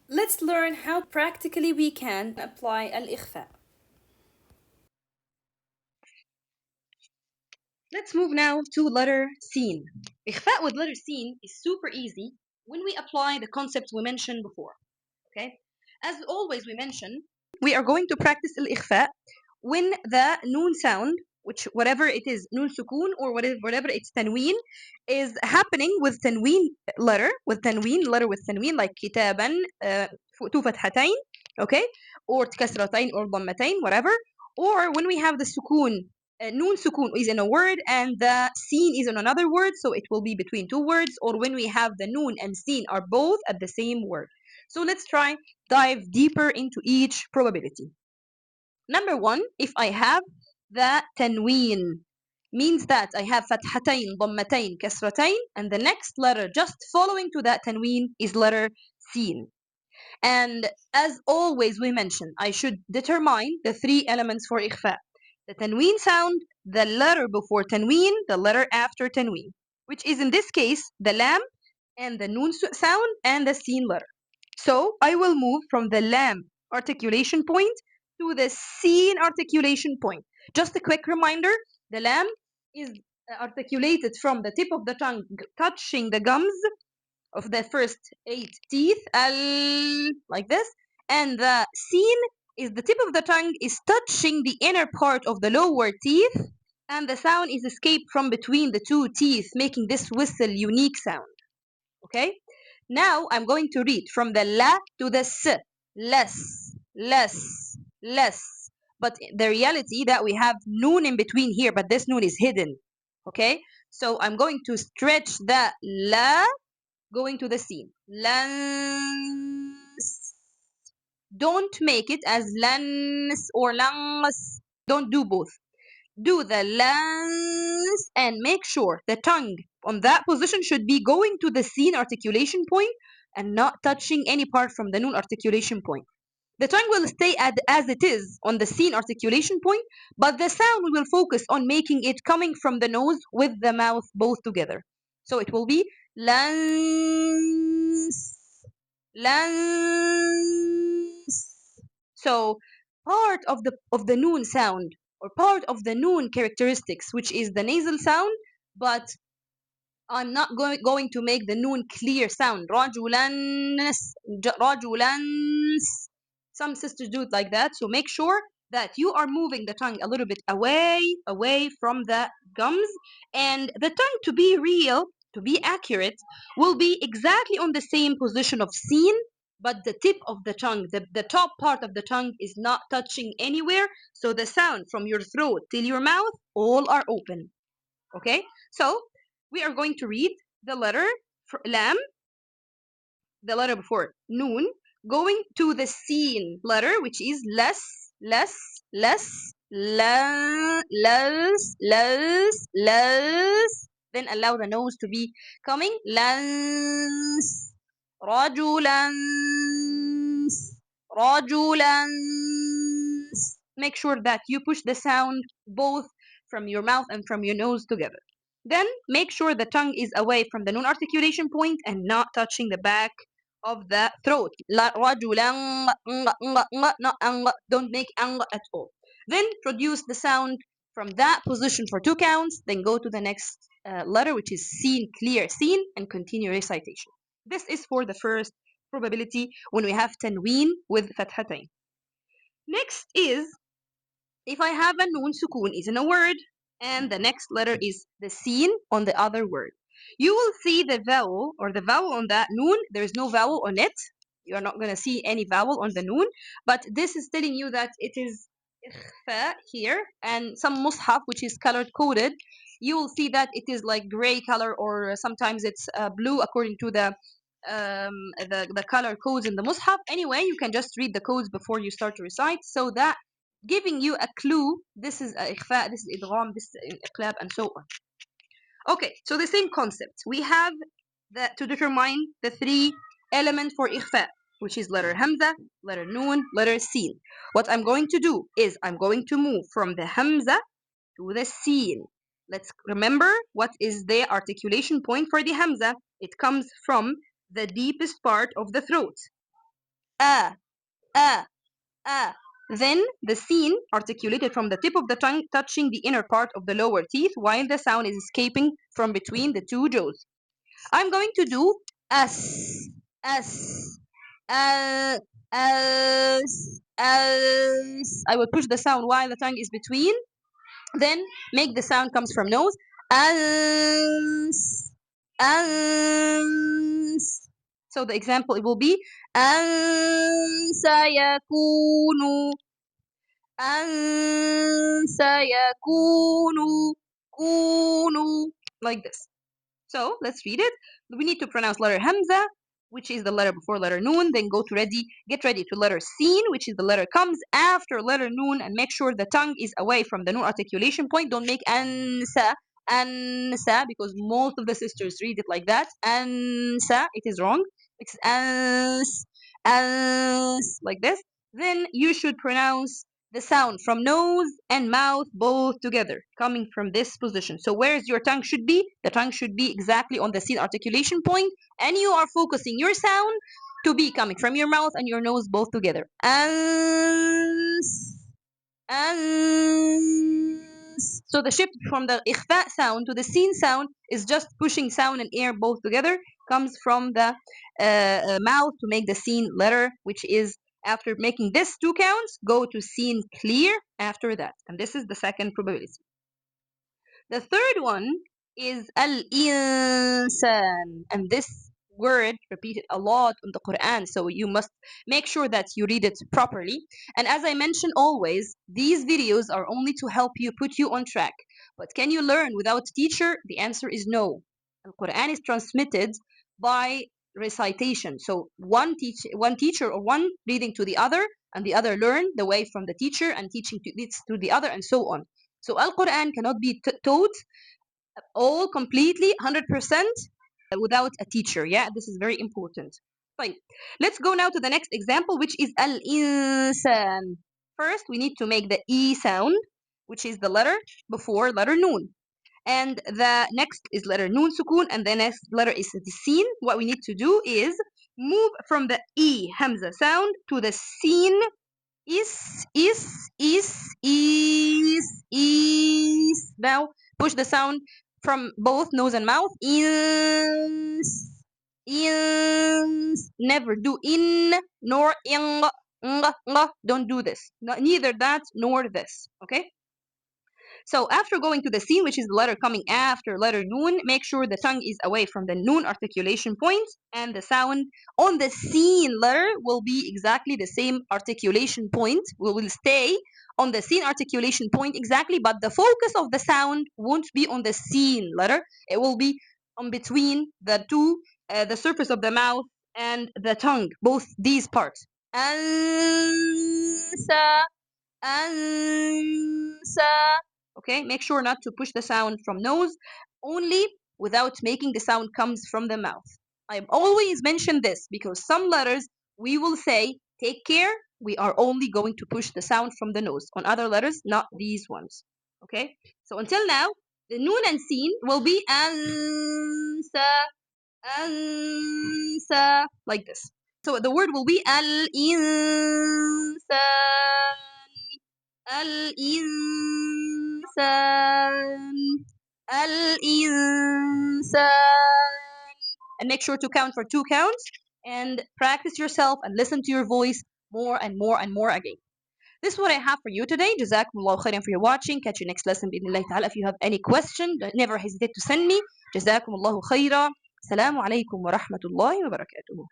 Let's learn how practically we can apply al-ikhfa. Let's move now to letter Sin. Ikhfa with letter Sin is super easy when we apply the concepts we mentioned before. Okay? As always we mention, we are going to practice al-ikhfa when the noon sound, which whatever it is, noon sukun or whatever it's tanween, is happening with tanween letter with tanween, like kitaban, two fathatain, okay, or kasratain or dhammatain, whatever, or when we have the sukun, noon sukun is in a word and the seen is in another word, so it will be between two words, or when we have the noon and seen are both at the same word. So let's try dive deeper into each probability. Number one, if I have the tanween, means that I have fathatain, dhammatain, kasratain, and the next letter just following to that tanween is letter sin. And as always we mention, I should determine the three elements for ikhfa. The tanween sound, the letter before tanween, the letter after tanween, which is in this case the lam and the noon sound and the sin letter. So I will move from the lam articulation point to the sin articulation point. Just a quick reminder, the lam is articulated from the tip of the tongue touching the gums of the first 8 teeth, like this, and the sin is the tip of the tongue is touching the inner part of the lower teeth, and the sound is escaped from between the two teeth, making this whistle unique sound. Okay, now I'm going to read from the la to the s, less, less, less. But the reality that we have noon in between here, but this noon is hidden. Okay, so I'm going to stretch the la going to the sin. Lans. Don't make it as lans or langs. Don't do both. Do the lans and make sure the tongue on that position should be going to the sin articulation point and not touching any part from the noon articulation point. The tongue will stay as it is on the sin articulation point, but the sound will focus on making it coming from the nose with the mouth both together. So it will be lans, lans. So part of the noon sound or part of the noon characteristics, which is the nasal sound, but I'm not going to make the noon clear sound. رجلان, رجلان. Some sisters do it like that. So make sure that you are moving the tongue a little bit away from the gums. And the tongue, to be real, to be accurate, will be exactly on the same position of seen, but the tip of the tongue, the top part of the tongue is not touching anywhere. So the sound from your throat till your mouth, all are open. Okay? So we are going to read the letter for lam, the letter before noon, going to the seen letter, which is less, less, less, less, less, less. Then allow the nose to be coming. Lans, rajulans, rajulans. Make sure that you push the sound both from your mouth and from your nose together. Then make sure the tongue is away from the noon articulation point and not touching the back of the throat. La rajulan, not don't make ang at all. Then produce the sound from that position for 2 counts. Then go to the next letter, which is seen, clear, seen, and continue recitation. This is for the first probability when we have tanween with fathatain. Next is if I have a noon sukun is in a word and the next letter is the seen on the other word. You will see the vowel or the vowel on that noon. There is no vowel on it. You are not going to see any vowel on the noon, but this is telling you that it is ikhfa here, and some mushaf which is color coded. You will see that it is like gray color or sometimes it's blue according to the color codes in the mushaf. Anyway, you can just read the codes before you start to recite, so that giving you a clue. This is ikhfa, this is idgham, this is iqlab, and so on. Okay, so the same concept. We have to determine the three elements for ikhfa, which is letter hamza, letter noon, letter sin. What I'm going to do is I'm going to move from the hamza to the sin. Let's remember what is the articulation point for the hamza. It comes from the deepest part of the throat. a, a, a. Then the seen articulated from the tip of the tongue touching the inner part of the lower teeth while the sound is escaping from between the two jaws. I'm going to do s, s, as, as. I will push the sound while the tongue is between. Then make the sound comes from nose. As, as. So the example it will be سيكون سيكون كونوا like this. So let's read it. We need to pronounce letter Hamza, which is the letter before letter Noon. Then get ready to letter Seen, which is the letter comes after letter Noon, and make sure the tongue is away from the Noon articulation point. Don't make Ansa, Ansa, because most of the sisters read it like that. Ansa, it is wrong. It's Ans, like this. Then you should pronounce the sound from nose and mouth both together, coming from this position. So where's your tongue should be? The tongue should be exactly on the seen articulation point, and you are focusing your sound to be coming from your mouth and your nose both together. Ans, ans. So the shift from the ikhfa sound to the seen sound is just pushing sound and air both together, comes from the mouth to make the seen letter, which is after making this two counts, go to seen clear after that. And this is the second probability. The third one is al-insan. And this word repeated a lot in the Quran. So you must make sure that you read it properly. And as I mentioned always, these videos are only to help you put you on track. But can you learn without teacher? The answer is no. The Quran is transmitted by recitation. So one teacher or one reading to the other, and the other learn the way from the teacher and teaching to the other, and so on. So Al-Quran cannot be taught all completely 100% without a teacher. Yeah, this is very important. Fine. Let's go now to the next example, which is al-insan. First, we need to make the E sound, which is the letter before letter Noon. And the next is letter Noon Sukun, and the next letter is the Seen. What we need to do is move from the E Hamza sound to the Seen. Is. Now push the sound from both nose and mouth. Ins. Never do in nor ing. Don't do this. Neither that nor this. Okay. So after going to the seen, which is the letter coming after letter noon, make sure the tongue is away from the noon articulation point, and the sound on the seen letter will be exactly the same articulation point. We will stay on the seen articulation point exactly, but the focus of the sound won't be on the seen letter. It will be on between the two, the surface of the mouth and the tongue, both these parts. Ansa, ansa. Okay, make sure not to push the sound from nose, only without making the sound comes from the mouth. I always mention this because some letters we will say, take care, we are only going to push the sound from the nose. On other letters, not these ones. Okay, so until now, the noon and seen will be ansa, ansa, like this. So the word will be al-insan, al-insan, al-insan. And make sure to count for two counts and practice yourself and listen to your voice more and more and more again. This is what I have for you today. Jazakumullahu khairan for your watching. Catch you next lesson. Bismillah ta'ala. If you have any question, never hesitate to send me. Jazakumullahu khaira. Assalamu alaikum wa rahmatullahi wa barakatuh.